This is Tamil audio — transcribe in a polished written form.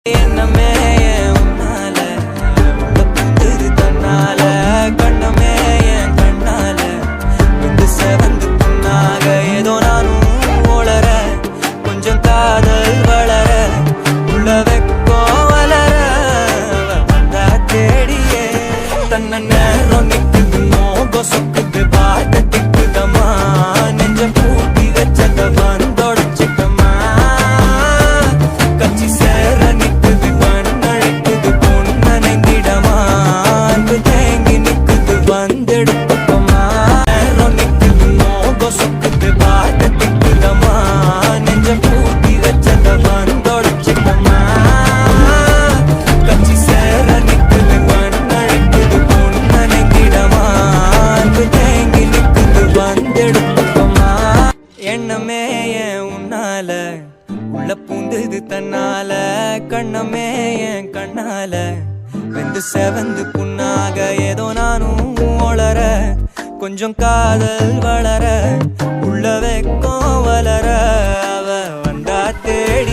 என்னமே உன்னால புந்தது தன்னால கண்ணமே என் கண்ணால வந்து செவந்து புண்ணாக ஏதோ நானும் ஒளர கொஞ்சம் காதல் வளர உள்ள வெக்கோ வளர வந்தா தேடியே தன்ன நேரம் நிக்குது மோக சொக்குது பாட்ட திக்குதமா நெஞ்ச பூட்டி வச்சத வந்தோடச்சிட்டமா கச்சி சேர நிக்குது பண்ணழைக்குது பொண்ணனைந்திடமா அன்பு தேங்கி நிக்குது வந்தெடுத்துக்கமா நேரம் நிக்குது மோக சொக்குது பாட்ட திக்குதமா நெஞ்ச பூட்டி வச்சத வந்தோடச்சிட்டமா கச்சி சேர நிக்குது பண்ணழைக்குது பொண்ணனைந்திடமா அன்பு தேங்கி நிக்குது வந்தெடுத்துக்கமா எண்ணமே என் உன்னால உள்ள பூந்தது தன்னால கண்ணமே என் கண்ணால வெந்து செவந்து புண்ணாக ஏதோ நானும் ஒளர கொஞ்சம் காதல் வளர உள்ள வெக்கம் வளர அவ வந்தா தேடி